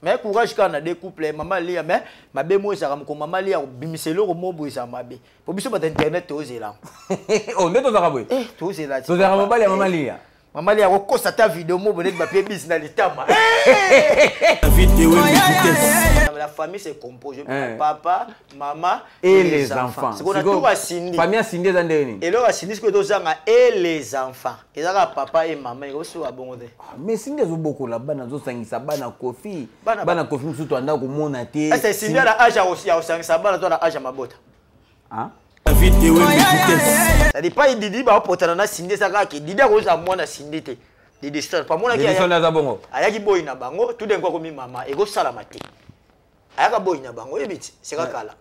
Mais courage quand on a des couples, maman lia, mais ma bémo ça comme maman lia, bimiselo comme mobo ça ma bé. Pour biso pas internet tous là. Oh, n'est pas arabé. Tous là. Tous arabé pas maman lia. Maman lia, on constate ta vidéo mobo net ma baby na litama. La famille se compose papa, maman et les enfants. C'est qu'on a tout assigné. Famille assigné dans des. Et là assigné ce que tous ça et les enfants. Et là papa et maman ils sont abondés. Mais si des beaucoup là-bas dans sangisa bana kofi. Bana kofi surtout anda ko mona té. C'est signé la âge aussi à sangisa bana toi la âge à mabota. Hein? Ça dit pas il dit ba potana na signé ça ka ki didi ko za mona signé té. Didi stone pas mona ki ya. Didi bongo. Ayaki boy na bango tout d'un coup comme maman et go salamati. Ayaka boy na bango ebiti c'est ka kala.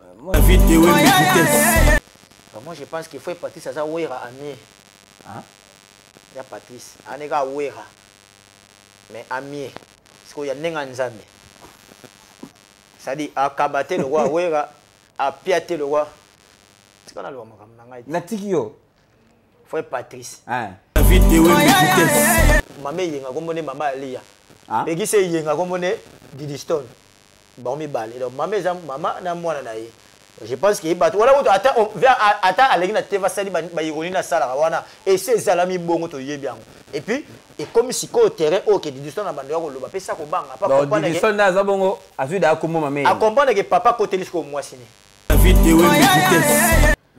Moi je pense qu'il faut partir ça wera ami. Hein? Il y a Patrice, aneka wera. Mais ami, parce qu'il y a nenga nzambe. Ça dit à kabater le roi wera, à piater le roi. C'est qu'on a le roi makamanga. La tikio. Faut Patrice. Hein. Maman yenga komone mama Alia. Pegi se yenga komone Didi Stone. Ba mi balé. Donc maman na mwana na ye. Je pense qu'il bat voilà attends aleki na teva sali ba ironi na sala wana et ces alami bongo to yebiango et puis et comme si ko terrain OK Didi Stone na bando ko loba pesa ko banga pas comprendre Didi Stone na za bongo azuda akomo mame a comprendre que papa ko telis ko moi sini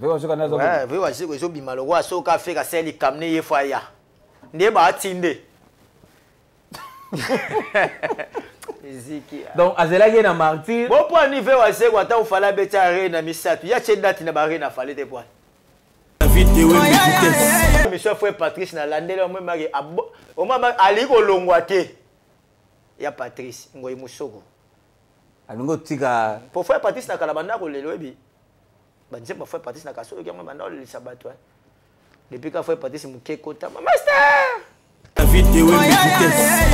vewa soka na za bongo ouais vewa siko zo bimalo wa soka fe ka seli kamne ye faya ndiye ba atinde donc azelaki na martyr bon pour niveau wa seko ata ufala beta arena misatu ya chedati na barena fale te point monsieur frère Patrice na landela moi mari au moment ali ko longwa te ya Patrice ngoyi musoko alongo tika pour frère Patrice na kalabanda ko lelo ebi banze pour frère Patrice na kasolo ke moi banda le sabato depuis que frère Patrice mukeko ta master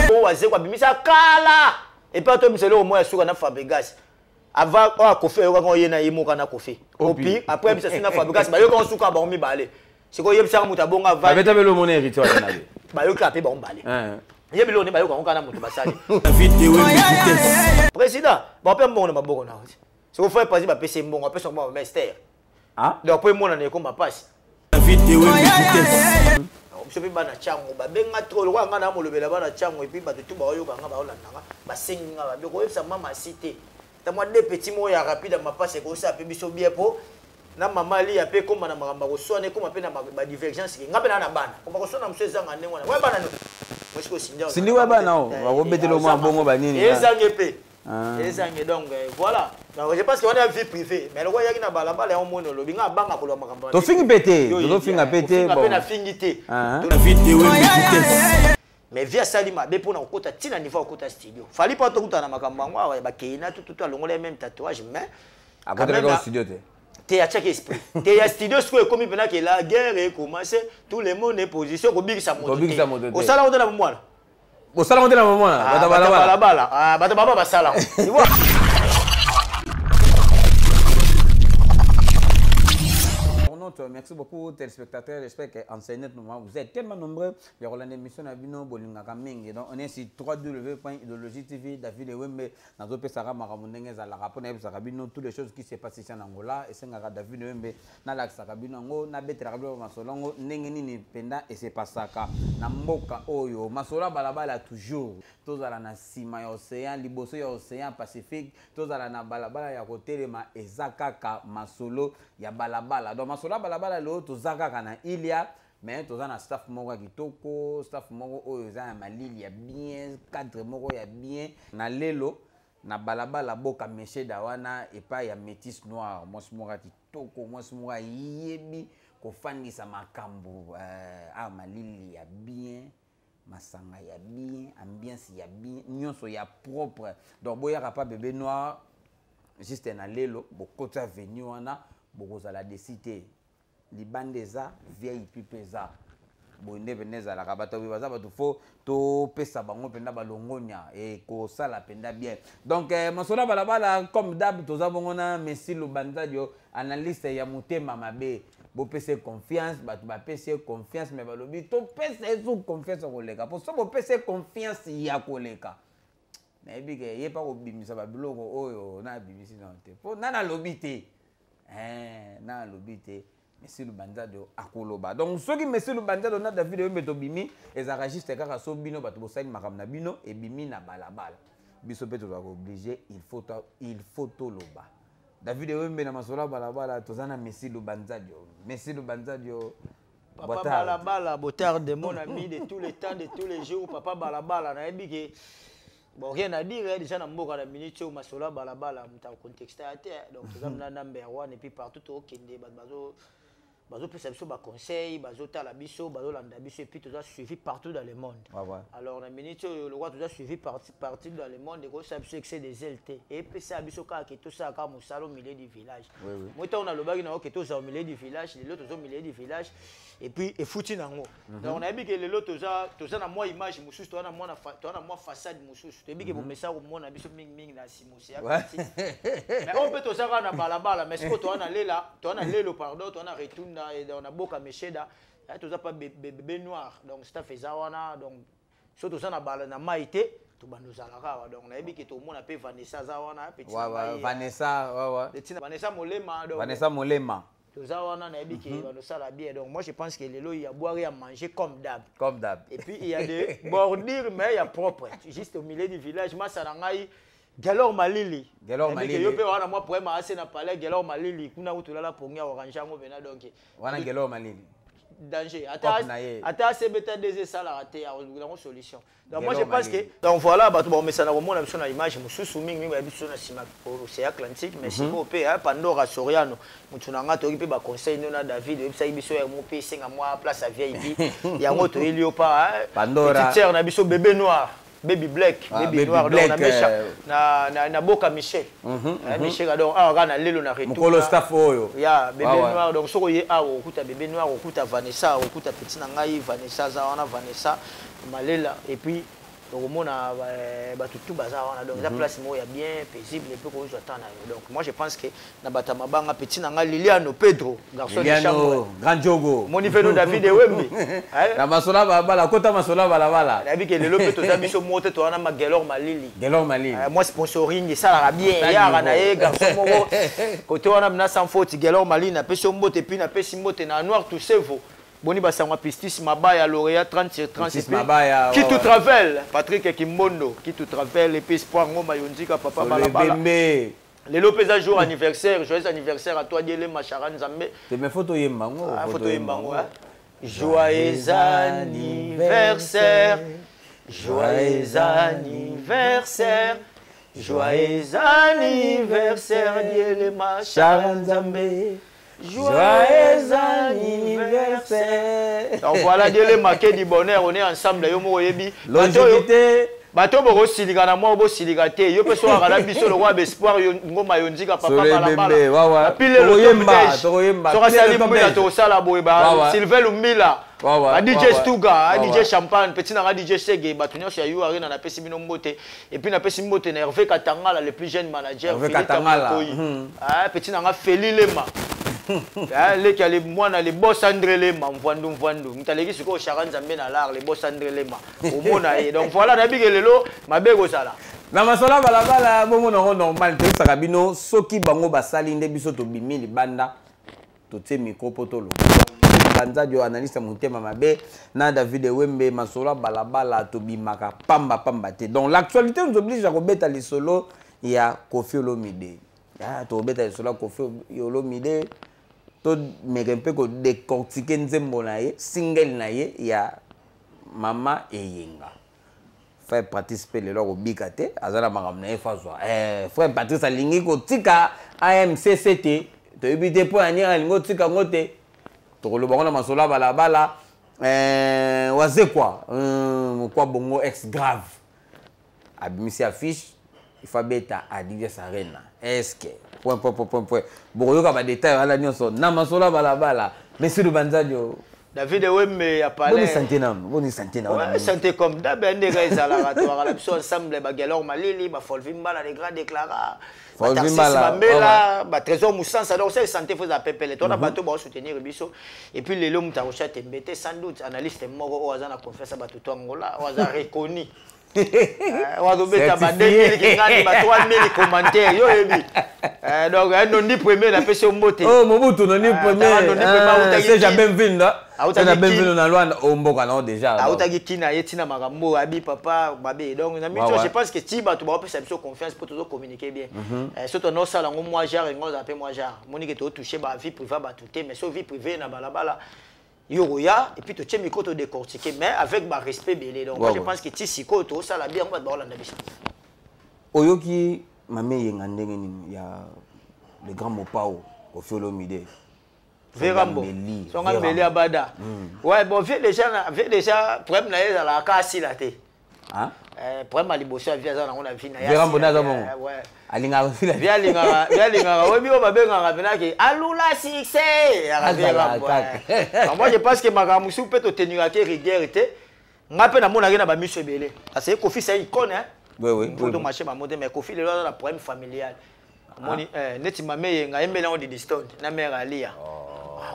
oh wa seko bimisa kala et puis toi monsieur le au moins sur na Fabregas avant on a kofi on yena yimoka na kofi opi après bisa sina Fabregas ba yo ko suka ba mi balé c'est ko yebisa muta bonga va ba beta belo mona héritier na be ba yo ka pe ba mbale yebilo ne ba yo ko kana mutu basali président ba pe mbongo na maboko na oti c'est ko faire passer ba pc mbongo pe son ba master donc pour mona ne ko ma passe je vais bana chango ba benga trop wa ngana mo lobela bana chango et puis ba tout ba yo ka nga ba olandanga ba senga ba ko yebisa mama cité ta moi des petits mots ya rapide ma passe ko ça pe biso bien po na mama ali ya pe koma na magamba ko sone koma pe na ba divergence ngape na bana ko ba ko sona mseza ngane ngwana wa bana no moi ko sindia sindi wa bana o ba ko betelo mo bongo ba nini ezange pe ezange donc voilà donc je pense qu'on a une vie privée mais le roi yaki na balabala ya mono lobi nga banga ko lo magamba to fingi pété to finga pété bon na fingité mais via salima be pona okota tina niveau okota studio fali pas to kuta na makamba ngwa ba keina tout alongola même tatouage mais à côté de studio te à chaque esprit te ya studio ce comme pena que la guerre est commencé tout le monde est position ko bikisa moto ko sala on na mwana au salon de la maman bata baba basala tu vois. Merci beaucoup téléspectateurs, j'espère qu'en ce moment vous êtes tellement nombreux. Il y aura l'émission à Bino Bolingaka Mingi. Donc on est sur www.idologie.tv. David Wembe, Nazo Pesara Maramundenge Zalara Pona Sarabino, toutes les choses qui se passent ici en Angola et Sengara David Wembe, Nalak Sarabino, Nabet Rabio Masolongo, Nengeni Penda et c'est pas ça. Namboka Oyo, Masola Balabala toujours. Tous à la Sima Océan, Liboso Océan Pacifique, tous à la Balabala Yakotelema et Zakaka Masolo, ya Balabala. Donc Masola Balabala lo to Zakaka na Ilia, mais tous à staff moko kitoko, staff moko oyo za malili ya bien, cadre moko ya bien, na lelo na Balabala boka Meche Dawana et pas ya métis noir, moi moko kitoko, moi moko yebi ko fandisa makambo malili ya bien. Masanga ya bien, ambiance ya bien, nyonso ya propre. Donc boya pas bébé noir juste na lelo bokota venu wana bokozala de cité libandeza VIP pesa bonde veneza la kabato baza batu fo to pesa bango penda balongonya et ko sala penda bien. Donc masona balabala comme d'hab toza bongona Messi Lubanzadio analyste ya mutema mabe bo pese confiance batu ba pese confiance mais balobi to pese sous confiance koleka pour so bo pese confiance ya koleka na bi ke ye pas ko bimisa ba biloko oyo na bimisi na te po na lobité na lobité Monsieur Lubanzado akoloba donc ceux qui Monsieur Lubanzado na David Wembe to bimi ezaka juste kaka so bino bato bosali makam na bino et bimi na balabala biso pe to ba obligé il faut to loba David Wembe na masola balabala tozana Monsieur Lubanzado Papa balabala botard de mon ami de tous les temps de tous les jours papa balabala na ebike bon rien à dire déjà na mboka na minute au masola balabala muta contexte à terre donc tozamna number 1 et puis partout au kende bazo pesa biso ba conseil bazo tala biso bazo landa biso et puis tout ça suivi partout dans le monde. Alors na minute le roi tout ça suivi partout dans le monde et ça biso excès des LT et puis ça biso ka ke tout ça ka musalo au milieu du village. Moi on a le bagi na ke tout ça au milieu du village les autres au milieu du village et puis et fouti nango. Donc on a dit que les autres tout ça na moi image mususu to na moi façade mususu. Tu dis que pour message au monde na biso ming na simosi. Mais on peut tout ça na balabala mais ce que toi na lela, toi na lelo pardon, toi na retourne et on a beaucoup à Mesheda, tout ça pas bébé noir, donc c'est fait Zawana, donc surtout ça na balle na maïté, tout bando zalara, donc on a dit que tout le monde a pu Vanessa Zawana, petit Vanessa Molema, Vanessa Molema. Tout Zawana na dit que bando ça la bien, donc moi je pense que les lots il y a boire et à manger comme d'hab. Comme d'hab. Et puis il y a des bordures mais il y a propre, juste au milieu du village, moi ça n'angai. Galor Malili. Galor Malili. Yo pe wana moi pour assez na palais Galor Malili kuna utulala pongia orange ngo bena donc. Wana Galor Malili. Danger. Ata c'est beta des sala raté a une solution. Donc moi je pense que donc voilà bato bon mais ça na komona biso na image mususu mingi ba biso na sima pour c'est Atlantique mais si mo pe Pandora Soriano mutu na ngato pe ba conseil na David et ça biso ya mo pe singa moi place à VIP ya ngoto ilio pa Pandora. Petit na biso bébé noir. Baby Black, Baby Noir, donc na boka Michel. Michel donc na lelo na retour. Mokolo staff oyo. Ya Bébé Noir donc soko ye okuta Bébé Noir okuta Vanessa okuta petit na ngai Vanessa za wana Vanessa Malela et puis donc on a tout bazar wana donc la place mo ya bien paisible et peu qu'on attend donc moi je pense que na batama banga petit na ngai Liliano Pedro garçon de chambre grand jogo mon niveau David Wembe na masola bala kota masola bala na bi que le lope to biso moto to wana ma Galor Malili moi sponsoring ça la bien ya na e garçon mo côté wana na sans faute Galor Malili na pesi mbote puis na pesi mbote na noir tout sevo Boni basangwa pistis mabaya lauréat 30/30 mabaya qui tout travel Patrick Kimbondo qui tout travel et puis espoir ngoma yonzika papa balabala les Lopez à jour anniversaire joyeux anniversaire à toi Diele Macharan Nzambe te me photo yembango joyeux anniversaire joyeux anniversaire joyeux anniversaire Diele Macharan Nzambe joyeux anniversaire. Donc voilà, Dieu les marqué du bonheur, on est ensemble, yo mo yebi. Longévité. Bato boko siligana mo bo siligate, yo pe so ara biso le roi espoir ngoma yonzika papa balabala. Pile le yemba, so sali mbila to sala boyeba, Sylvain Lumila. DJ Stuga, DJ Champagne, petit na DJ Sege, batunyo ya yu arena na pesi bino mbote et puis na pesi mbote na Hervé Katangala le plus jeune manager Hervé Katangala. Petit na Feli Lema. Les qui les moines les boss André Lema mvandu mtaleki siko Charan Nzambe na l'art les boss André Lema au mona et donc voilà na bigelelo mabego sala na masola balabala bomo no normal te sakabino soki bango basali nde biso to bimi libanda to te micro potolo banza jo analyste mutema mabe na David Wembe masola balabala to bimaka pamba te donc l'actualité nous oblige à rebeta les solo il y a Koffi Olomide to rebeta les solo Koffi Olomide to megempe ko décortiquer nzembo na ye single na ye ya mama eyenga frère participer le loro bikate azala magam na efazwa frère Patrice alingi ko tika AMCCT to ebite po ani alingo tika ngote to lo bango na masola balabala waze quoi bongo ex grave abimisi affiche il faut beta Adidas Arena est-ce que point bokoyoka ba détail ala nyonso na masola balabala Monsieur Lubanzado David Wembe a parlé boni santé na santé comme d'abende ezala to ala biso ensemble ba Galor Malili ba Folvimba les grands déclarats Folvimba ba Trésor Moussansa donc c'est santé faut appeler toi na bato ba soutenir biso et puis lelo mutarocha tembete sans doute analyste moko o azana confiance ba tout Angola o azana reconnu On va beta ba 2000 ki ngani ba 3000 commentaires yo yebi. Donc non ni premier na pese mbote. Oh Mobutu non ni premier. C'est jamais vu là. C'est jamais vu na Luanda au Mboka non déjà. Autaki kina yetina makambo abi papa babe. Donc na mito je pense que Tiba tu ba pesa biso confiance pour toujours communiquer bien. Surtout no sala ngo moi genre ngo appelle moi genre. Monique to toucher ba vie privée ba touter mais so vie privée na balabala. Yoroya et puis tu tiens micro to décortiquer mais avec ma respect belé. Donc moi je pense que Tisiko to sala bien on va ba Hollande biso. Oyoki mame yenga ndenge nini ya le grand Mopao au Fiolomide. Vérambo. Son ambeli abada. Ouais bon fait déjà problème na la kasi la té. Hein? Problème liboso via za na vie na ya. Vérambo na za bon. Ouais. Alinga via linga obi o babenga ngabena ke alula succès ya Vérambo. Moi je pense que makamusu peut te tenir à rigueur té. Ngape na mona na ba miso belé. Parce que Kofi c'est icône hein. Oui. Pour donc marcher ma mode mais Kofi le la problème familial. Moni neti mame nga embela on de distance na mère alia.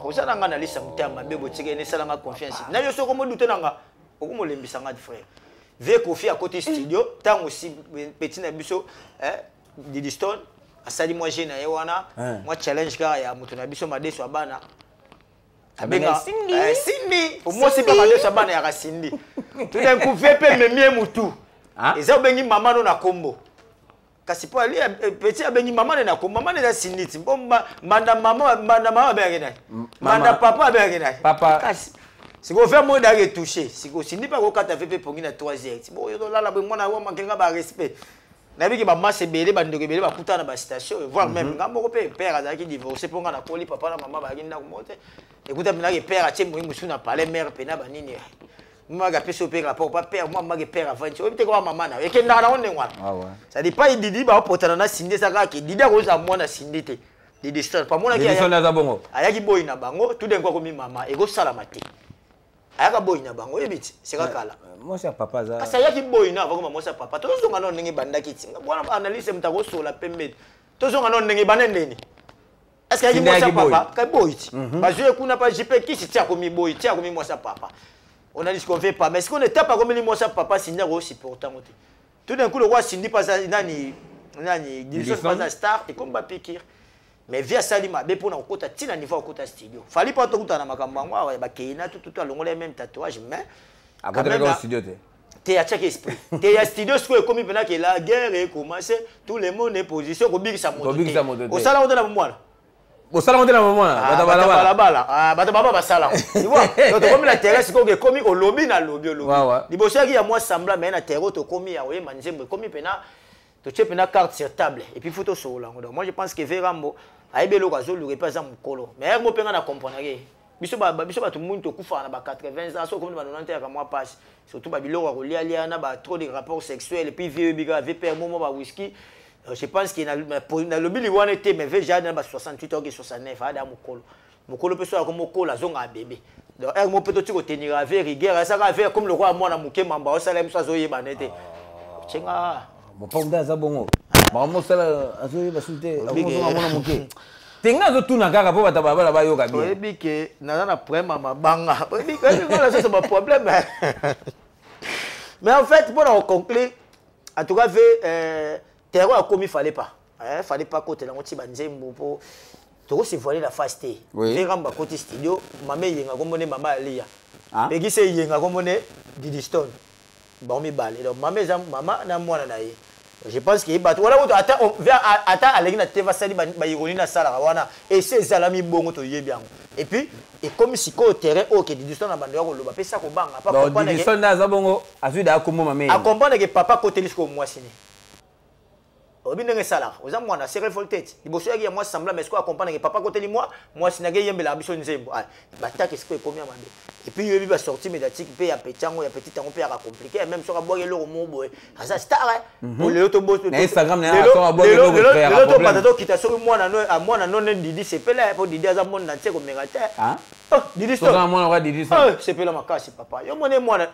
Osala nga na lisa mutama bebo tike ne sala nga confiance. Na yo soko mo douter nanga. Okumo lembisa nga frère. Ve Kofi à côté studio, tant aussi petit na biso de distance asali moi jeune na wana, moi challenge ka ya mutu na biso madeso abana. Abenga Cindy. Au moins c'est pas madeso abana ya Cindy. Tout d'un coup vepe memie mutu. Eza bengi mama no na kombo. Kasi po ali petit abengi mama na kombo, mama na Cindy. Bomba manda mama bengi na. Manda papa bengi na. Papa. Kasi si go faire moi d'aller toucher, si go Cindy pas go kata vepe pongi na 3h. Bon yo là ba mwana wa mankenga ba respect. Na biki ba masse belé ba ndoko belé ba kuta na ba station, voir même ngambo ko père azaki divorcer ponga na koli papa na mama ba ginda ko mote. Écoute bien que père a tiens moi musu na parler mère pena ba nini. Moi ga peso père rapport pas père moi ma père avant tu obite ko mama na eke ndana on ngwa. Ça dit pas Didi ba potana na Cindy saka ke Didi ko za mwana Cindy te. Didi store pas mona ki ya na za bongo. Ayaki boy na bango tout den ko ko mi mama e go salama te. Ayaka boy na bango ebiti c'est kala. Moi c'est papa za. Asa yaki boy na avant moi c'est papa. To zonga no ndenge banda kiti. Bwana analyse mtako sola pembe. To zonga no ndenge banendeni. Est-ce qu'il y a un papa? Quel boy? Parce que kuna pas JP qui tia comme boy, tia comme moi ça papa. On a dit ce qu'on fait pas, mais est-ce qu'on était pas comme moi ça papa Cindy aussi pourtant. Tout d'un coup le roi Cindy pas nani Dilson pas star et comme ba pikir. Mais via Salima be pour na okota tina niveau okota studio. Fali pas to kuta na makambo ngwa ba keina tout alongo les mêmes tatouages mais à côté de la studio t'es à chaque esprit. T'es à studio ce que comme il que la guerre est commencé, tout le monde est position ko big sa moto. Au salon on est là moi. Au salon de la maman là, bata baba basala. Tu vois, donc comme la terre c'est comme au lobby na lobby. Liboso qui a moi semblant mais na terre to comme ya we manzembe comme pena to che pena carte sur table et puis photo sur là. Donc moi je pense que Vérambo aibelo kazo lu repas am kolo. Mais mo penga na comprendre ke. Biso ba tout monde to kufa na ba 80 ans so comme ba 90 ans moi passe. Surtout ba biloko ko lia na ba trop de rapports sexuels et puis vieux biga VPR moment ba whisky. Je pense qu'il y a le billet où on était, mais déjà dans 68 ans, 69 ans, Mokolo peut soit comme Mokolo, la zone à bébé. Donc, un peut tenir avec rigueur, ça va faire comme le roi, moi, Mouké, Mamba, ça l'aime, ça, Zoé, Banete. Tiens, mon père d'Azabongo. Maman, ça, Zoé, Basouté, mon Mouké. Tenga zo tuna kaka po bataba bala ba yoka bien. Oui, que nana problème ma banga. Oui, que c'est mon problème. Mais en fait, pour en conclure, en tout cas, terror comme il fallait pas. Fallait pas côté la moitié banzembo pour to se voiler la fasté. Véramba côté studio, maman yenga comme ne maman Alia. Pegi se yenga comme ne Didi Stone. Ba mi balé. Donc maman na mwana na ye. Je pense que ba wala ata alegi na teva sali ba ironi na sala wana et ces alami bongo to yebiango. Et puis et comme si ko terrain OK Didi Stone na bando ko loba pesa ko banga pas comprendre. Didi Stone na za bongo azu da ko maman. A comprendre que papa côté lisco moi sini. Obinenge sala oza mwana c'est révolté liboso yaki ya moi semblant mais ce accompagne que papa côté moi sinage yembela biso nzembo bata que ce que combien mabe et puis yebi ba sortie médiatique pe ya petango ya petit tango pe ya compliqué même sur aboye lo mo boy asa star pour le to boss na Instagram na to aboye lo le to patato kita so mwana non Didi c'est pe là pour Didi aza monde entier comme mégataire Didi so mwana wa Didi so c'est pe là makasi papa yo mone mwana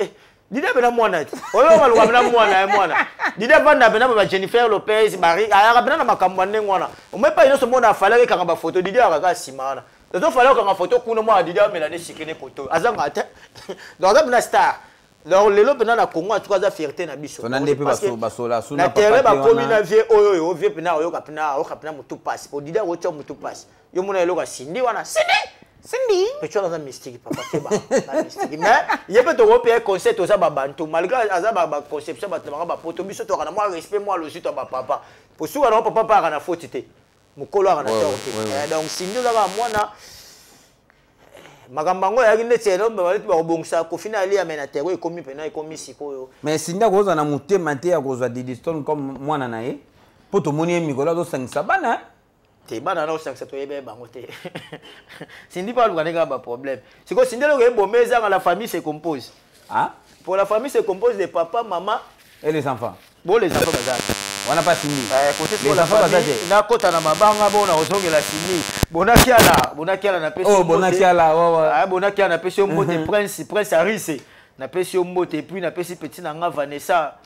Didi bena mwana ti oyo baluka bena mwana Didi banda bena ba Jennifer Lopez Marie ayaka bena na makambo ndenge wana omepa ino so mona afalaki kanga ba photo Didi akaka simana to fallait kanga photo kuna mwa Didi amela ne sikene photo azanga te donc bena star donc lelo pena na Congo en tout cas fierté na biso parce que na terrain ba komi na vie oyo vie pena oyo kapena mutu passe pour dire ocho mutu passe yo mona lelo ka sindi wana sindi pecho na mystique papa keba na mystique mais yebe to repère concept oza ba bantu malgré aza ba conception ba tama ba poto biso to kana moi respect moi le to ba papa pour sou na papa pa na faute te mukolo kana to donc sindi oza ka mwana makambango ya kinde tselo baleti ba kobongisa ko finali ya menatero ekomi pena ekomi sikoyo mais sinda koza na mutema te ya kozwa Didiston comme mwana na ye po to moni mikolo zo sangisa bana te bana na sangisa to yebe bango te sindi pas luka ba problème siko sindi lo ke bomeza la famille se compose pour la famille se compose de papa maman et les enfants bon les enfants bazali on n'a pas signé les enfants bazali na kota na mabanga bona ozongela sini bonakiala na pesi bonakiala na pesi mbote prince Arise na pesi mbote puis na pesi petit na nga Vanessa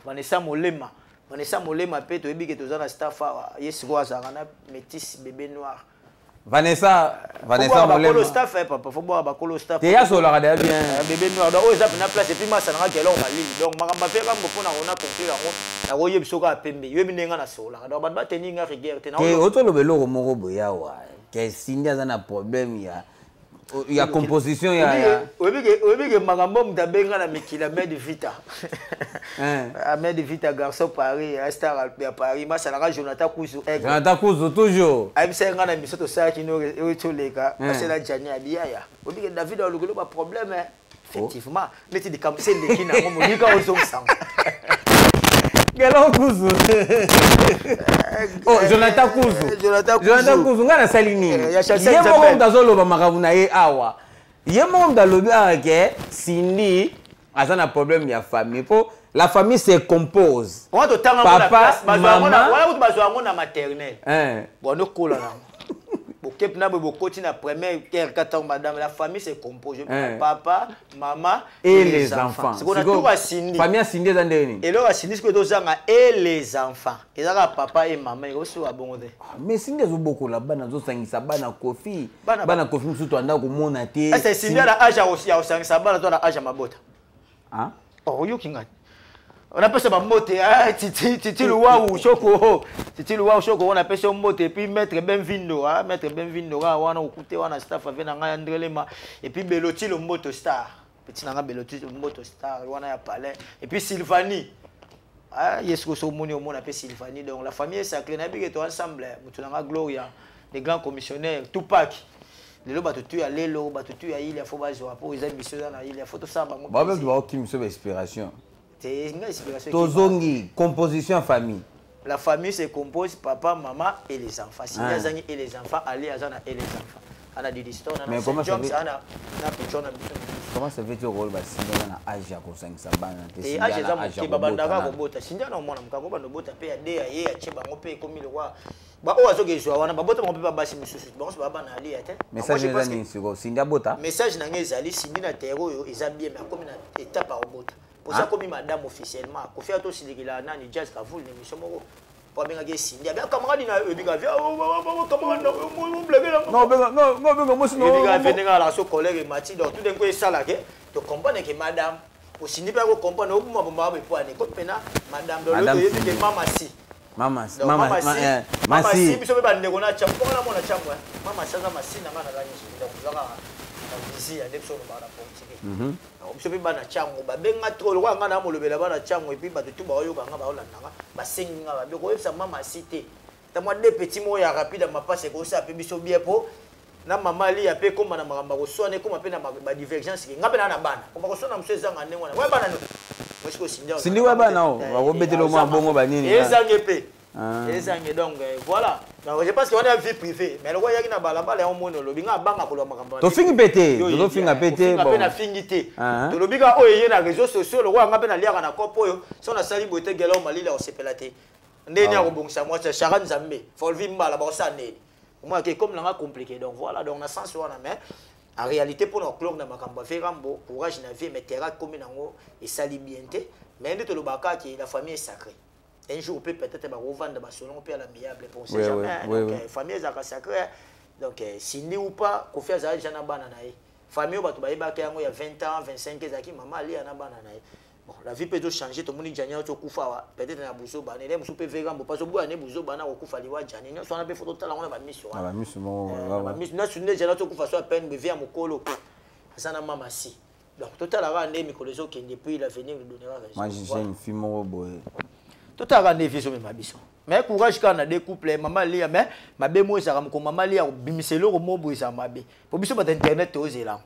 Molema pe to ebike to zana staff yes ko azanga na métis bébé noir Vanessa Molema staff papa faut boire ba kolo staff te ya solo kada bien bébé noir donc oza na place et puis masa na ngelo malili donc makamba pe kambo pona ona conclure ngo na ko yebiso ka pembe yebi nenga na solo donc ba bateni nga rigueur te na ke otolo beloko moko boya wa que Cindy a un problème il y a composition il y a oui magambo mtabenga na mikila med vita med vita garçon Paris star à Paris ma salaka Jonathan Kuzu toujours abisenga na misoto sa kino etoleka c'est la jani abiaya oui David a le pas problème effectivement mais tu dis comme c'est les qui na mo lika ozongsa Galon Kuzu. Oh, Jonathan Kuzu. Ngana salini. Yemo on dazolo ba makabuna ye awa. Yemo on dalobi ke Cindy azana problème ya famille. Po la famille se compose. Papa, maman, voilà bazwa ngona maternelle. Bon no kola na. Ok, na bokoti na première madame la famille se compose papa, maman et les enfants. C'est qu'on a tout à Cindy. Famille Cindy zandeni. Et là Cindy ce que tu zanga et les enfants. Et là papa et maman ils aussi abonde. Mais Cindy zo boko la bana zo sangisa bana kofi. Bana kofi musuto anda ko mona te. C'est Cindy la âge aussi ya sangisa bana to na âge mabota. Ah? Oh yo kinga. On appelle ça mote titi luau choko on appelle ça mote et puis maître Benvindo wana okute wana staff avec na Andrelema et puis Beloti le moto star petit nanga Beloti le moto star wana ya palais et puis Sylvanie yesko so moni on appelle Sylvanie donc la famille est sacrée na biki to ensemble mutunanga Gloria les grands commissionnaires Tupac lelo batutu ya lelo batutu ya il faut bazwa pour les émissions na il faut tout ça bango ba même doit qui me sauve inspiration. C'est une inspiration. Tozongi, composition famille. La famille se compose papa, maman et les enfants. Si les amis et les enfants, allez à Zana et les enfants. On a dit l'histoire, on a comment ça fait tu rôle si on a âge à cause ça banane et âge ça mon qui babandaka kobota sinja na mwana mukako bando bota pe ya de ya ye ya cheba ngope komi le roi ba o azoke zwa wana babota mo pe ba basi misusu bon so baba na ali ya te message ezali siko sinja bota message na ngezali sindi na terreau yo eza bien mais comme na étape à robota pour ça comme madame officiellement ko faire to silikila nani jazz ka vul l'émission moko pour bien que sindi bien camarade na ebika via camarade no blague là non moi sinon ebika venir la so collègue Mati donc tout d'un coup ça là que tu comprends que madame au sindi pas ko comprendre au bomba bomba be poane ko pena madame do le yebi que mama si biso be bande ko na champo na mona champo mama sasa masina ngana la nyi donc zaka ici ya depso no bana politique biso be bana chango ba benga trop lo ngana mo lobela bana chango et puis ba tout ba oyo banga ba olandanga ba sengi nga ba ko yebisa mama cité ta moi deux petits mots ya rapide ma passe ko ça pe biso bien po na mama ali ya pe koma na makamba ko sone koma pe na ba divergence nga pe na bana koma ko sona mse zanga ndengwa na wa bana no mosiko sindia sindi wa bana o ba obetelo mo bongo ba nini ezange pe ezange donc voilà donc je pense qu'on a vie privée mais le roi yaki na balabala ya mono lobi nga banga ko lo makamba to fingi pété to finga pété bon na fingi té to lobi ka o yé na réseaux sociaux le roi nga pe na liaka na kopo yo so na sali boté gelo malila o sepelate ndeni ya kobongisa moi c'est Sharan Zambe faut vivre mbala ba sa ndeni moi que comme là compliqué donc voilà donc na sens wana mais en réalité pour nos clubs na makamba ferambo courage na vie mais terra comme nango et sali bienté mais ndito lobaka ki la famille est sacrée un jour peut-être ba revendre ba selon pe à l'amiable pour ces jamais donc famille est sacrée donc Cindy ou pas ko faire ça jana bana na famille bato bayebaki yango ya 20 ans 25 ans ezalaki mama alia na bana na ye. Bon, la vie peut changer, tout le monde dit peut-être na buzo bana, les musu peut faire gambo parce que boa ne buzo bana okufa liwa jani, non so na pe photo tala on a ba mission. Ah ba mission mo. Ba mission na sunne jana to kufa so peine be via mokolo. Ça na mama si. Donc total ara ne mikolozo qui depuis l'avenir nous donnera raison. Moi j'ai une fille mo boy. Total ara ne viso me mabiso. Mais courage quand on a des couples maman lia mais mabe mo ça comme maman lia bimiselo ko mo boy ça mabe. Pour biso ba internet to zela.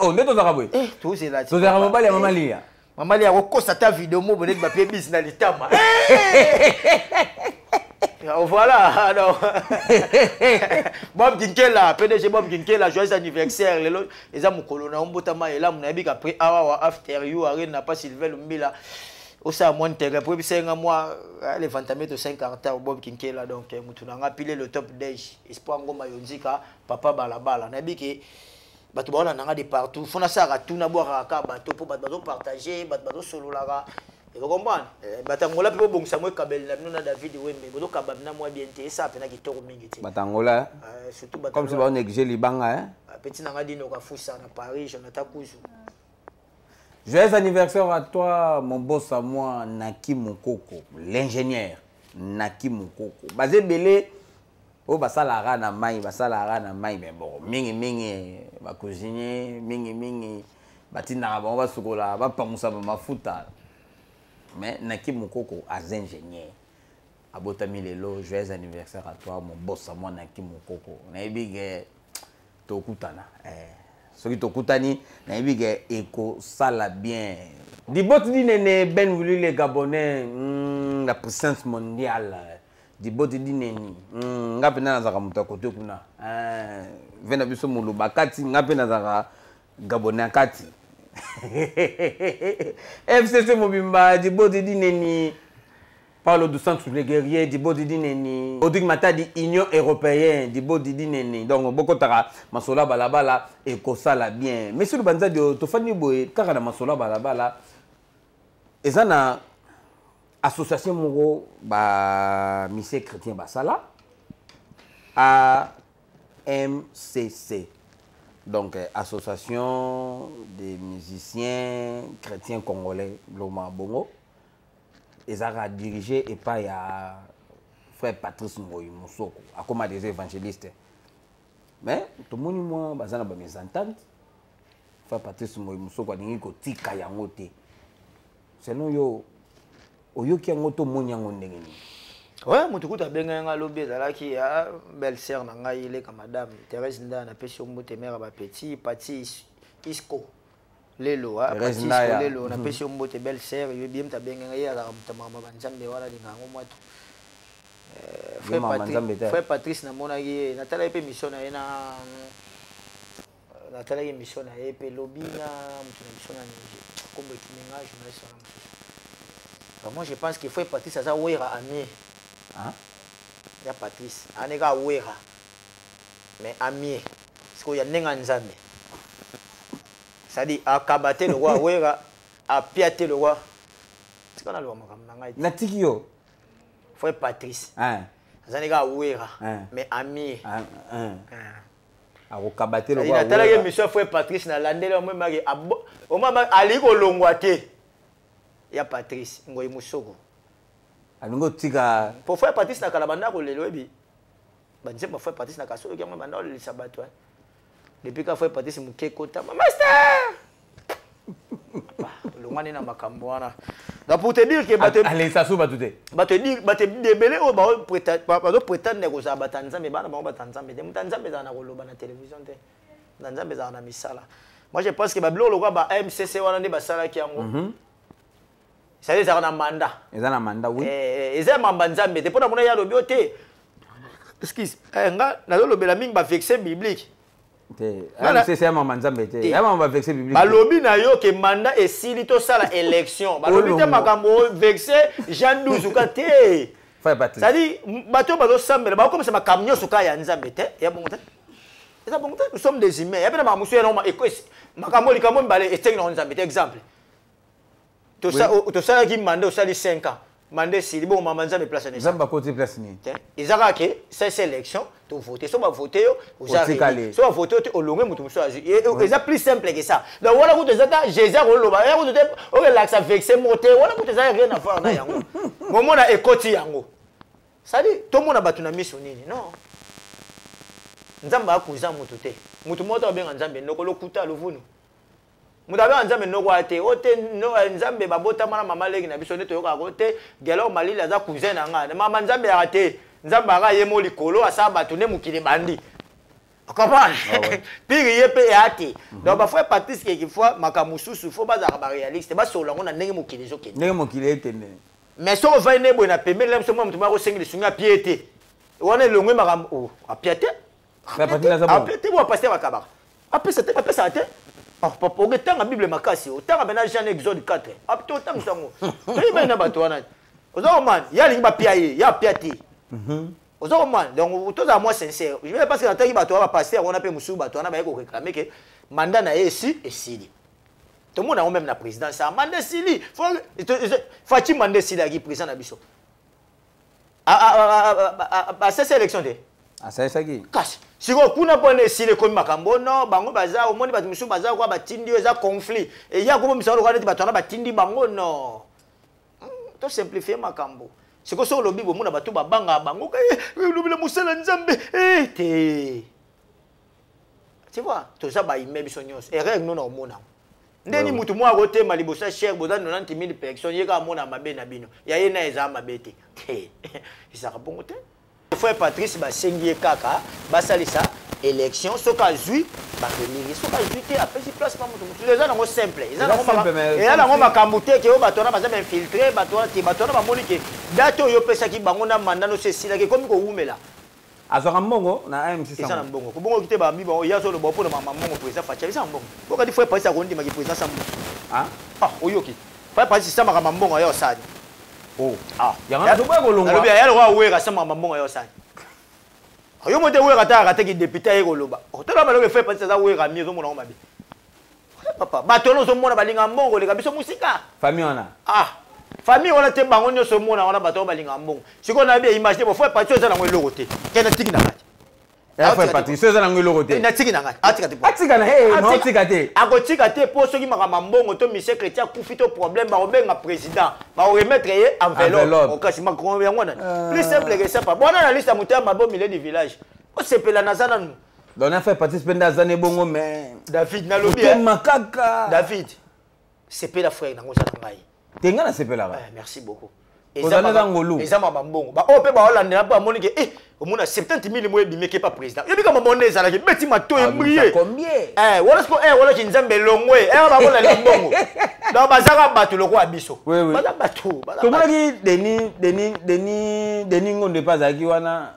Oh ne to za boy. To zela. To za maman lia maman lia. Maman lia ko sa ta vidéo mo bonnet ba pe bis na litama. Voilà, alors. Bob Ginkela, PDG Bob Ginkela, joyeux anniversaire. Les amis, colonna, on botama et là, mon ami, après, after you, n'a pas Sylvain Lumbila. Au sein, moi, t'es repris, c'est un mois, les 20 50 ans, Bob Ginkela, donc, on a pilé le top d'âge. Espoir, on m'a dit que papa balabala. On a dit que. Bato bana nanga de partout fona sara tout na boire ka bato pour bato partager bato solo la et vous comprenez batangola pe bongisa moi kabel na bino na David Wembe bodo kabamna moi bien te ça pena kitoko mingi te batangola surtout bato comme si ba négliger libanga hein petit nanga dino ka fusa na Paris Jonathan Kuzu. Joyeux anniversaire à toi mon boss à moi Naki Mukoko l'ingénieur Naki Mukoko basé belé oh basalara na mai mais bon mingi ba cuisiner mingi batina ba va sukola ba pamusa ba mafuta mais Naki Mukoko as ingénieur abotami lelo joyeux anniversaire à toi mon boss à moi Naki Mukoko na ebige tokutana soki tokutani na ebige eko sala bien dibot di nene ben voulu les Gabonais la puissance mondiale di boti di neni ngapi na nazaka muta kote kuna vena biso mulu bakati ngapi nazaka Gabonais kati FCC Mobimba di boti di neni parle du centre les guerriers di boti di neni Odik Mata di Union européenne di boti di neni donc boko taka masola balabala et kosala bien monsieur le banza de tofani boy kaka na masola balabala ezana association moko ba mission chrétien basala AMCC donc association des musiciens chrétiens congolais Loma Bongo ezaka dirigé et pas ya frère Patrice Ngoyi Musoko akoma des évangélistes mais tout le monde moi bazana ba mes ententes frère Patrice Ngoyi Musoko alingi ko tika yango te selon yo oyoki yango to moni yango ndenge nini ouais mutukuta benga nga lobi ezalaki ya belle sœur na ngai ile ka madame Thérèse Nda na pesi mbote mère ba petit Pati Isco lelo ha Pati Isco lelo na pesi mbote belle sœur yo bien ta benga nga ya ka mama banzambe wala lingango mwatu frère Patrice na mona ye na tala pe mission na ena na tala ye mission na ye pe lobi na mutu na mission na kombo kimenga journaliste na moi je pense qu'il faut Patrice ça ouera ami hein il y a Patrice anega ouera mais ami parce qu'il y a nenga nzambe ça dit akabate le roi ouera a piater le roi c'est qu'on a le makam ngai na tikio faut Patrice hein ça nega ouera mais ami akabate le roi il a tellement mission faut Patrice na landela moi magi o mama ali ko longwa te ya Patrice Ngoyi Musoko alingo tika pour faire Patrice na kalabanda ko lelo ebi banze pour faire Patrice na kasolo ki banda le sabato depuis ka faire Patrice mukeko ta master le ngani na makambo wana donc pour te dire que allez ça sou batute bato debele o ba prétendre ko za batanza me bana ba batanza me mutanza me za na ko loba na télévision te ndanza me za na misala moi je pense que ba blo lo kwa ba MCC wana ne basala ki yango ça veut dire un mandat. Ils ont un mandat, oui. Ils ont un mandat, mais depuis que ya lobi ote. Excuse. Nga na lo lobela mingi ba vexé biblique. C'est un mandat mbete. Ya ba vexé biblique. Ba lobi na yo ke mandat et sili to sala élection. Ba lobi te makambo vexé Jean 12 ka te. Frère Patrice. Ça dit bato ba do sambela ba comme ça makamnyo suka ya nzambe te. Ya bon te. Ça bon te nous sommes des humains. Ya bena mamusu ya no ma makambo likambo mbale eteng na nzambe te exemple. Tout ça qui m'a demandé 5 ans. mandé si bon maman nzambe place na nzambe côté place ni ezaka ke c'est élection to voter so ba voter yo oza so ba voter au longue mutu muso azu eza plus simple que ça donc voilà ko tezata Jésus ko loba ya ko te o relax vexer monter voilà ko tezata rien à faire na yango momona ekoti yango ça dit tout monde batu na miso nini non nzambe akuza mutu te mutu moto abenga nzambe ndoko lokuta lovunu mudabe nzambe ndoko ate ote no nzambe babota mana mama legi na biso neto yoka kote gelo malili aza cousin na nga mama nzambe ate nzambe aga yemo likolo asa batu ne mukile bandi comprendre pire yepe ate donc ba frère Patrice qui fois makamususu faut ba za ba réaliste ba solo ngona ndenge mukile zo kende ndenge mukile etende mais so va ne bo na pembe lem so mutu mako sengi sunga piete wana longwe makam o a piete ça parti là ça bon piete bo passer bakaba après c'était pas ça ate oh papa o tanga bible makasi o tanga bena Jean Exode 4 apto tanga sango tani bena bato wana ozo man ya lingi ba piaye ya piate ozo man donc tout à moi sincère je vais passer dans tagi bato ba passer on appelle musu bato wana ba ko réclamer que mandat na esi esili tout le monde a même la présidence ça mandat sili faut mandat sili qui président na biso c'est élection de ça ça qui cash si ko kuna pone sili ko makambo no bango baza o moni batu musu baza ko batindi eza conflit et ya ko misalo ko bato na batindi bango no to simplifier makambo c'est que sur le bibo mona batu babanga bango lobile musala nzambe te tu vois tout ça ba imebi sonyos et règle non mona ndeni mutu mwa kote malibosa cher boza 90000 personnes yeka mona mabe na bino ya yena eza mabete isaka bongo te frère Patrice ba sengi kaka basalisa élection soka zui ba remiri soka zui te apesi place pa mutu les gens ngo simple ils ont makambo te ke o batona baza infiltrer batona ba moni ke dato yo pesa ki bango na mandat no se sila ke komi ko umela azaka mbongo na AMC ça na mbongo ko bongo kite ba mi ba ya so lo bo po na mama mbongo président facha isa mbongo ko ka di frère Patrice ko ndima ki président sa mbongo oyoki frère Patrice sa maka mbongo ya osani yanga to ba ko longwa alobi ya lo wa weka sa mama mbongo ya osani yo mote weka ta ki député ya ko loba to la ba lo frère Patrice za weka mi zo mona o mabe papa bato no zo mona balinga mbongo le kabiso musika famille wana famille wana te bango nyoso mona wana bato balinga mbongo siko na bien imaginer bo frère Patrice za na ngelo kote kena tiki na ngati ya frère Patrice za na ngelo kote na tiki na ngati atika na no tika te akotika te po soki makama mbongo to monsieur chrétien kufi to problème ba obenga président ba remettre ye enveloppe okasi makon yango na plus simple que ça pas bona na liste ya mutu ya mabo milieu du village o sepela na zana nu donc na frère Patrice penda zane bongo mais David na lobi makaka David sepela frère nango zana ngai tenga na sepela ba merci beaucoup ezama mbongo ba ope ba olandela pa moni ke omona 70000 moye bimeke pa président yebi ka mabonde ezala ke beti mato embrier combien wala sko wala ki nzambe longwe ba bola le mbongo donc bazaka bato loko abiso baza bato to mona ki deni ngonde pas aki wana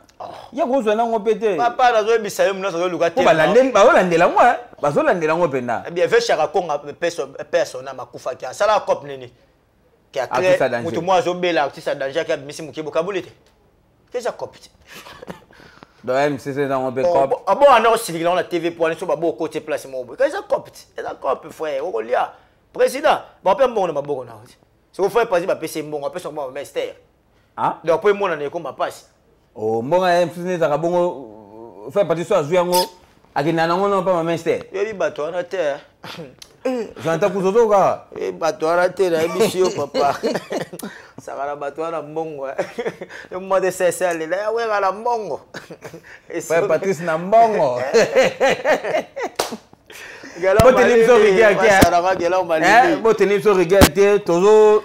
ya ko zwana ngo pete papa na zo ebisa yo mna zo luka te ba olandela ngo bazolandela ngo penda bien fait chaka konga personne makufa ki sala cop nini qui a créé mutu moi zo bela artiste danger qui a misi mukibo kabulete qu'est-ce que copte donc MCC dans on peut cop bon on sili dans la TV pour aller sur ba bo côté place mo qu'est-ce que copte et ça cop frère o lia président ba pe mbongo na maboko na c'est au frère président ba pese mbongo pe son bon master donc pour moi na ko ma passe mbongo MCC za kabongo fait partie so azu yango akina nango no pa ma master yebi bato na terre j'entends que zozo ka bato na terre na bisio papa sakala bato na mbongo le mois de CSL là ouais la mbongo frère Patrice na mbongo boteni biso rigueur te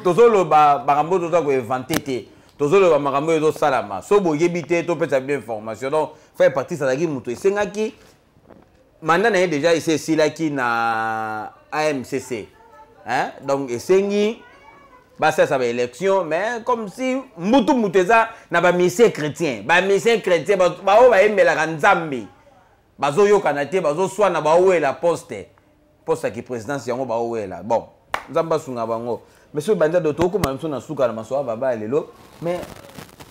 tozoloba makambo toza koinvente te tozoloba makambo ezosalama so boyebi te topesa bien information donc frère Patrice azalaki moto esengaki mandat na ye déjà esilaki na AMCC donc esengi basalisa baélection mais comme si mutu eza na bamisien chrétien baoyo bayemelaka nzambe bazoyokana te bazoswana baowela poste aki présidence yango baowela bon nzambe asunga bango mais so banda do tokoma biso na suka na masoa baba lelo mais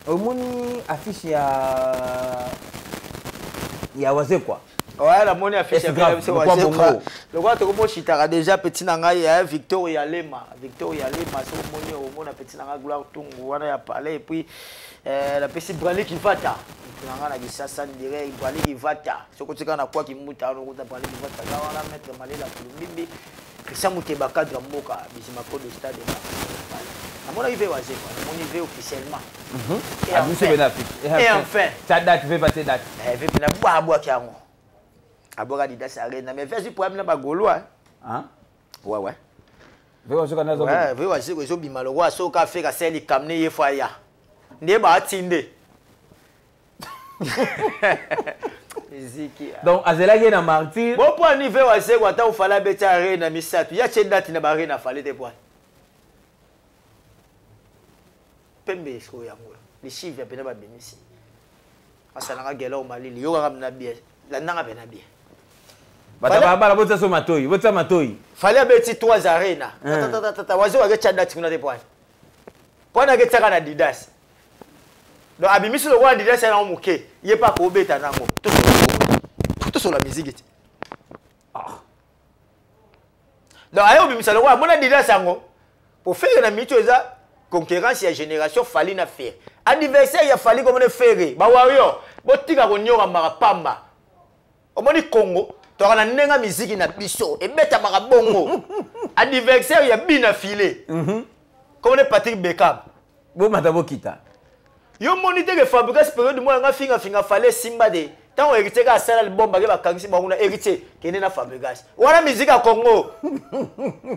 omoni affiche ya waze quoi Ouais, la monnaie affiche avec le Wazekwa. Le roi Togo Chitara déjà petit nanga ya Victoria Lema. Victoria Lema so monnaie au monde petit nanga gloire tungu wana ya parler et puis la petit Brali qui vata. Nanga na gisasa ndire Brali qui vata. Soko tika na kwa kimuta no kuta Brali qui vata. Là on a mettre Malela Kulumbi. Christian Muteba cadre mboka bisima ko de stade. Mon arrivé Wazekwa, mon arrivé officiellement. Et enfin, ta date veut passer date. Veut na bois kiango. Aboga Adidas Arena mais vas-y pour amener ba golois hein ouais veut aussi kana zo ouais veut aussi ko zo bimalo wa so ka fait ka seli kamne ye fois ya ne ba tinde Ziki donc azela ke na martyr bon pour niveau wa se kwa ta ufala beta Arena misatu ya che date na ba Arena fallait te point pembe so yango les chiffres pena ba benisi asana ka gela o malili yo ka mna bien la nanga pena bien Bata bota so matoi, bota matoi. Fallait beti 3 Arena. Tata wazo wage chanda tikuna te point. Pona ke tsaka na Adidas. Donc abimisi le roi Adidas na muke, ye pa ko beta nango. Tout sur la musique. Ah. Donc ayo bimisa le roi mona Adidas yango. Pour faire na mito eza concurrence ya génération fallait na faire. Anniversaire ya fallait comme ne faire. Ba wayo, botika ko nyoka mara pamba. Omoni Congo tu as une musique na biso et beta bongo anniversaire ya bina filé comme le Patrick Beckham bo matabo kita yo monité que Fabregas période moi nga finga fallait simba de tant héritier ka sala le bomba ba kangisi ba nguna héritier kene na Fabregas wana musique à Congo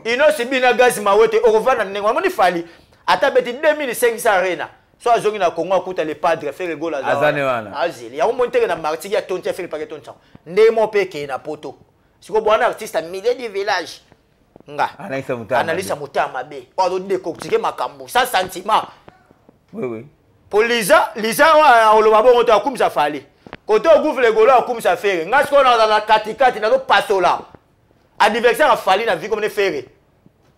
ino si bina gaz mawete okovana nengo moni fali ata beti 2500 Arena so azongi na Congo akuta le padre faire goal azane wana azili ya monter na martiki ya tonte faire paquet tonta ndemo peke na poto siko bwana artiste à milieu du village nga analisa mutama be o de kokutike makambo sans sentiment oui Lisa wa oloba bongo to akumisa fali koto ogouvre le golo akumisa faire nga siko na katikati na do pasola anniversaire a fali na vie comme ne faire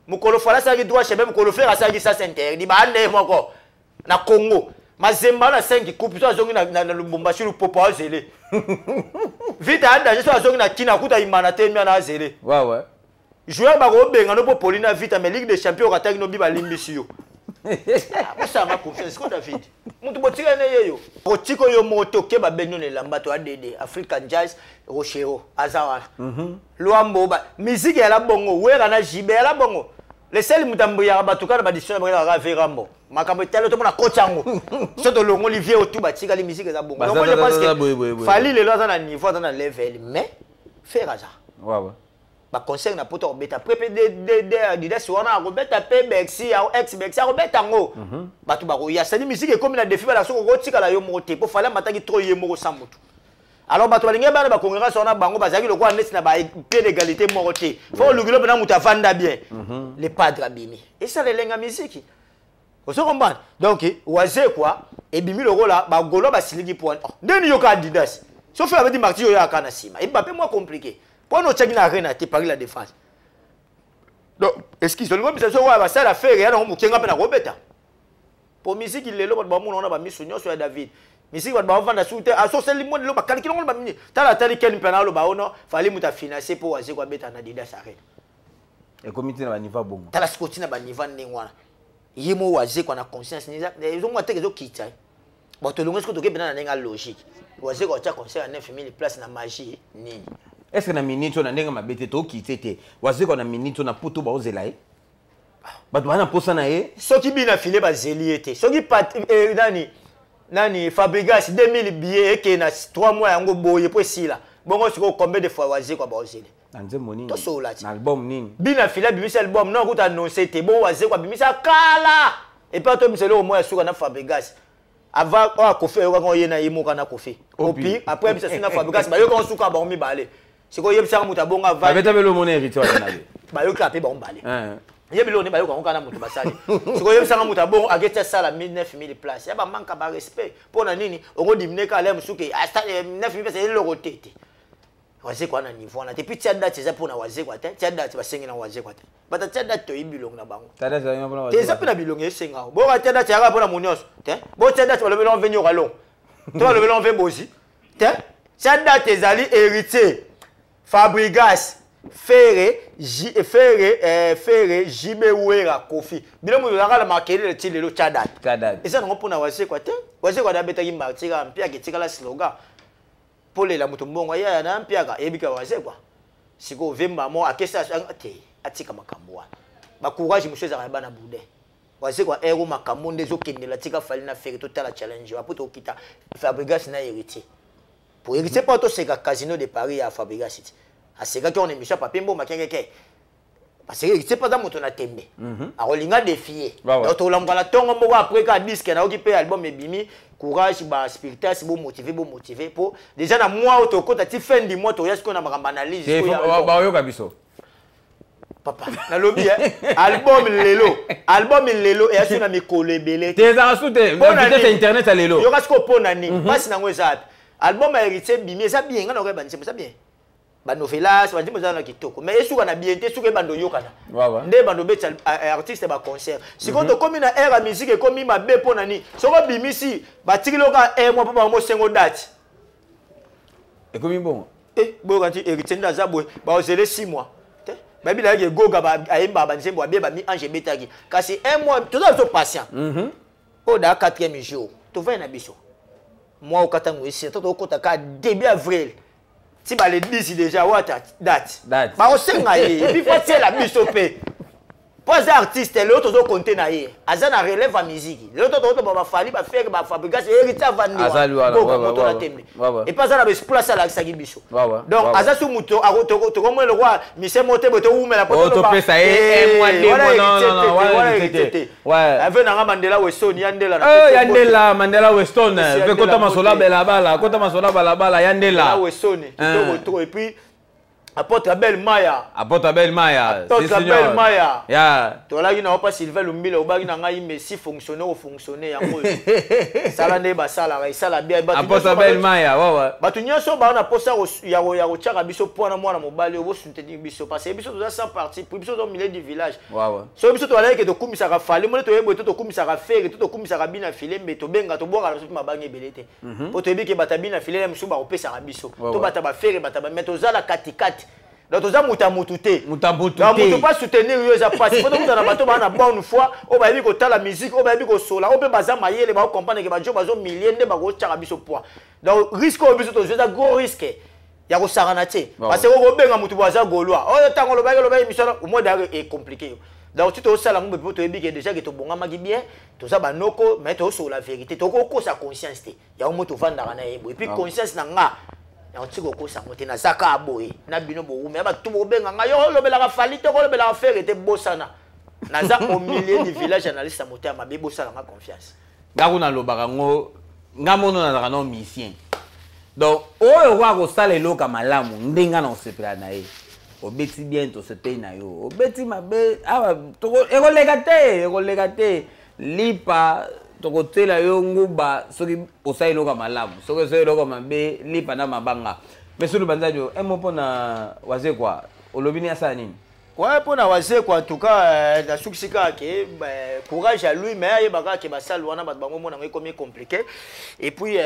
mukolo fala sa ki droit chebe mukolo faire sa ki sa center di ba ande moko na Congo mazemba na 5 coupe so azongi na Lubumbashi lupopo azele vite anda so azongi na kina kuta imana temia na azele ouais joueur ba ko benga no po polina vite mais Ligue des Champions kataki no biba limbisi yo ça ma confiance ko David mutu botika ne yeyo otiko yo moto ke ba benyo ne lamba to ADD African Jazz Rochero azawa Luambo ba musique ya la bongo wera na jibe ya la bongo les seuls mutambo ya batuka na badistion ba ra verambo makambo telo to mona kochango soto longo Olivier otuba tika les musiques za bongo donc je pense que fali le loza na niveau na level mais faire ça ouais ba conseil na poto beta prépé de Adidas wana ko beta PBXi ya ex BXi ko beta ngo batu ba ko ya sali musique comme na défi ba la soko ko tika la yo moté pour fala mataki trop yemo ko samutu alors bato balinga bana ba congregation na bango bazaki lokwa neti na ba pied d'égalité moroté faut lugilo bana muta vanda bien les padres bimi et ça les lenga musique vous comprenez donc Wazekwa et bimi loko la ba golo ba siligi point ndeni yoka Adidas sauf avec di marti yo ya kana sima et Mbappé moins compliqué pour no tchaki na Arena te Paris la défense donc est-ce qu'ils ont le bisa so wa ba sala faire ya na mukenga pe na kobeta pour musique lelo ba mu na ba misunyo so ya David musique ba vanda soute aso seli monde lo ba calculer ngolo ba mini tala tali ken penalo ba ono fali muta financer pour Wazekwa beta na Adidas Arena et comité na ba niveau bongo tala skoti na ba niveau ndengwana yemo Wazekwa na conscience niza ils ont moté que kita bon to longo skoto ke bena na nenga logique Wazekwa cha concert à 9000 places na magie nini est-ce que na minute na ndenga mabete to kitete Wazekwa na minute na puto ba ozela e bato bana posa na e soki bina filé ba zeli ete soki pat nani Fabregas 2000 billets et na 3 mois yango boye po sila bongo siko combien de fois Wazekwa ba ozeli Anze monini. To so la ti. Album nini. Bina fila bimisa album non ko ta annoncer te bon Wazekwa bimisa kala. Et pas to miselo au moins suka na Fabregas. Avant ko fe ko yena yimo kana ko fe. Opi après bisa sina Fabregas ba yo ko suka ba mi bale. Siko yebisa muta bonga va. Abeta belo mona héritier wa na be. Ba yo ka pe ba mbale. Yebilo ne ba yo ko kana mutu basali. Siko yebisa muta bon ageta sala 9000 places. Ya ba manka ba respect. Pona nini ongo dimne ka lem suke 9000 places le rotete. Wazekwa na niveau na depuis tia date za pona Wazekwa te tia date ba sengi na Wazekwa te bata tia date to ibilong na bango tia date za pona Wazekwa te za pona bilong esenga bo ka tia date ya pona munyoso te bo tia date ba le melon venyo kalong to le melon ve bozi te Tchada Tezali héritier. Fabregas. Ferre, Jibe Ouera, Kofi. Bilo mo la la marqué le tile le Tchada. Et ça non pour na wase quoi te. Wase quoi da beta ki martira mpia ki tika la slogan. Pour les la mutumbongo ya na mpia ga ebika wase quoi. Siko vemba mo akesa te atika makambo wa. Ba courage monsieur za bana boude. Wase quoi ero makambo ndezo kendela tika fali na faire total challenge. Apoto kita Fabregas na héritier. Pour héritier pas to c'est casino de Paris à Fabregas. À ce gars qui ont émission papier bon makengeke parce que c'est pas dans mon na tembe a rolinga défier donc to lambala tongo moko après ka disque na occupé album ebimi courage ba spiritas bon motiver pour déjà na mois auto kota ti fin du mois to yasko na makamba analyse ba yo kabiso papa na lobby album lelo et yasko na mikolo ebele te za soute peut-être internet à lelo yo kasko pona ni basi nango ezap album héritier bimi ça bien ngana ko ba ça bien bando felas bandi mozana kitoko mais esuka na bien te suka bando yokana nde bando bet artiste ba concert siko to komi na era musique komi mabe pona ni soko bimisi batikilo ka moi papa mo sengo date et komi bon bo kanti héritier na zabwe ba ozele 6 mois te ba bi la ke goga ba ayemba ba nzembo ba mi ange betaki kasi 1 mois tout ça so patient o da 4e jour to va na biso moi au katango ici to kota ka début avril. Si bah les 10 déjà what date. Bah on sait et puis faut c'est la bisopé. Pas artiste l'autre doit compter na yé. Azana relève à musique. L'autre doit fallu ba faire ba fabrication héritier vendre. Et pas ça la place à la sagi biso. Donc azasu muto a to comme le roi Michel Monté boto ou mais la poto pe ça est mois non ouais avec na Mandela Weston Yandela Yandela Mandela Weston ve kota masola bela bala Yandela Weston et puis Apôtre Belle Maya. Ya. To la gina pas Sylvain Lumbila o bagi na ngai Messi fonctionner yango. Sala ne ba sala sala bien ba. Apôtre Belle Maya wa. Ba tunya so ba na posa ya ko tchaka biso pona mwana mobali o soutenir biso parce que biso to ça parti pour biso do milieu du village. So biso to ala ke to kumisa ka fali mo to yebo to kumisa ka faire to kumisa ka bina filer mais to benga to boka so mabangi belete. Po to yebi ke batabina filer musu ba opesa ka biso. To bata ba faire bata ba mettre za la katikati. Donc toza mutamutute mutu pas soutenir yo za passe faut que na bato ba na bonne foi o ba yebi ko tala musique o ba yebi ko sola o pe baza mayele ba comprendre que ba jo bazo milliers de ba ko tchaka biso poids donc risque o biso to za gros risque ya ko sarana te parce que o benga mutu baza goloa o tango lo ba émission au moins est compliqué donc tu to sala ngombe poto yebi que déjà que to bonga magi bien to za ba noko mais to so la vérité to ko sa conscience te ya o moto vanda na yebo et puis conscience na nga on tiko ko sangote na zaka aboye na bino bo ume ba tubo benga nga yo lobela ka fali to ko lobela ka faire était bosana na za au milieu du village analyste à moteur ma bosana ma confiance ngakuna lobaka ngo ngamono na no mission donc oyo kwa ko sala eloka malamu ndenga na osepela na ye obeti bien to sepei na yo obeti mabe awa to egolega te lipa tokotela yo nguba soki osai loka malamu soki osai loka mabe lipa na mabanga mais le banzajo emo pona waze kwa olobini asa nini ouais pona waze kwa en tout cas na suksika ke courage à lui mais yebaka ke basal wana bat bango mona comme compliqué et puis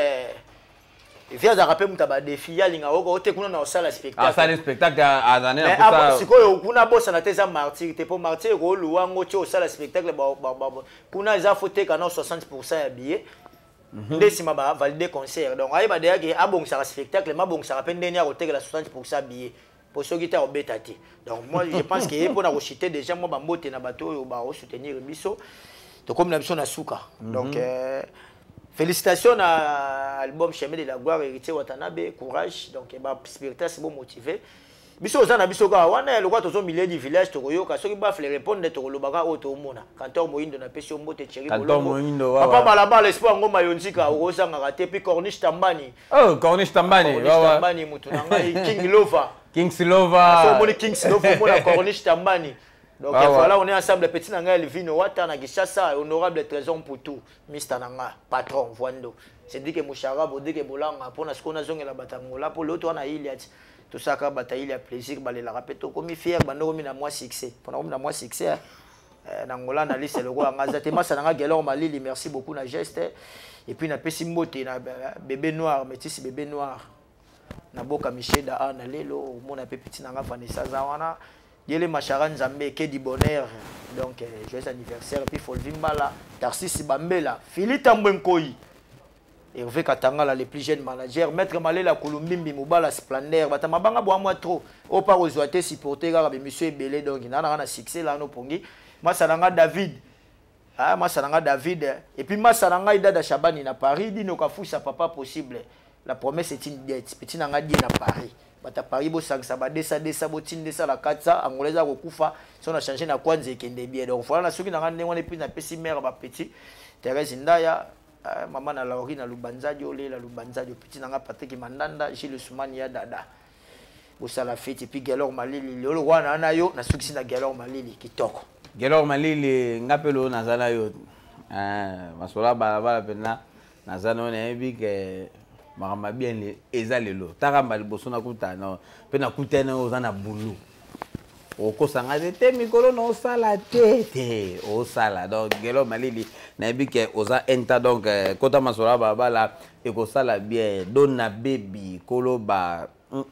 vient de rappeler mutaba défi ya linga oko te kuna na sala spectacle sala spectacle azane na puta sikoyo kuna bossa na teza martyr te pour martyr ko luwango cho sala spectacle kuna za fote kana 60% ya billet ndesima ba valider concert donc ayeba deya ke abong sa spectacle mabong sa rappeler ndeni ya ko tekela 60% billet pour ceux qui étaient au bétati donc moi je pense que pour na rechuter déjà moi ba mbote na bato ba soutenir biso to comme la biso na suka donc félicitations à l'album Chemin de la Gloire héritier Watanabe courage donc ba spiritas c'est bon motivé biso za na biso ka wana le quoi tozo milieu du village to koyoka soki ba fle répondre to lobaka oto mona kantor moindo na pesi mbote chéri bolongo papa balaba l'espoir ngoma yonzika ozanga ka te puis Corniche Tambani Corniche Tambani Tambani mutu na ngai King Silova so moni King Silova mona Corniche Tambani. Donc voilà, on est ensemble, petit nanga Elvino Wata na Gishasa, honorable trésor pour tout, Mr Nanga, patron Vwando. C'est dit que Mouchara, Bodé que Bolanga, pour ce qu'on a zoné la batangola, pour l'autre on a il y a tout ça qu'a bataille, il y a plaisir, balé la répète, comme il fait, bando mi na moi succès. Pendant na moi succès, Nangola na liste le roi Mazatema Sananga Gelor Malili, merci beaucoup na geste. Et puis na Pessimbote, na bébé noir, métis bébé noir. na boka Michel da na lelo mona pe petit nanga Vanessa Zawana yele machara Nzambe ke di bonheur donc joyeux anniversaire puis Folvimbala Tarsis Bambela Philippe Tambwenkoi Hervé Katangala les plus jeunes managers maître Malela Kulumbimbi Mubala Splendeur batama banga bo moi trop au pas aux oité supporter ga monsieur Ebele donc na succès là no pongi Masalanga David ah Masalanga David et puis Masalanga Ida Chabani na Paris dit no kafusa papa possible la promesse est une dette petit nanga dit na Paris bata Paris bo sang ba desa botin desa la katsa angoleza ko kufa so na changer na kwanze kende bien donc voilà na soki nanga ndengone puis na pesi mère ba petit Thérèse Ndaya maman na Lauri na Lubanzadio le la Lubanzadio petit nanga Patrick Mandanda Gilles Soumani ya dada bosala fete puis Gelor Malili le wana na yo na soki na Gelor Malili kitoko Gelor Malili ngapelo na zala yo masola balabala pena na zana on ebi ke marama bien les ezalelo taramba liboso na kutana pe na kutana ozana bulu okosanga te mikolo no sala tete o sala donc Gelor Malili na ebi ke oza enta donc kota masola balabala e ko sala bien donna baby koloba bon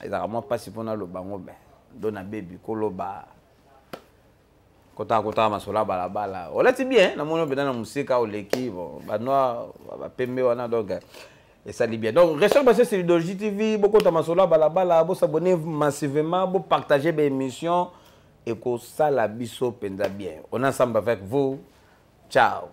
ezaka moi pas si pona lo bango ben donna baby koloba kota masola balabala olati bien na mono bena na musika oleki bon banoa ba pembe wana donc et ça dit bien donc restez passé sur Idéologie TV beaucoup de masola balabala bo s'abonner massivement bo partager mes émissions et ko sala biso penza bien on est ensemble avec vous ciao.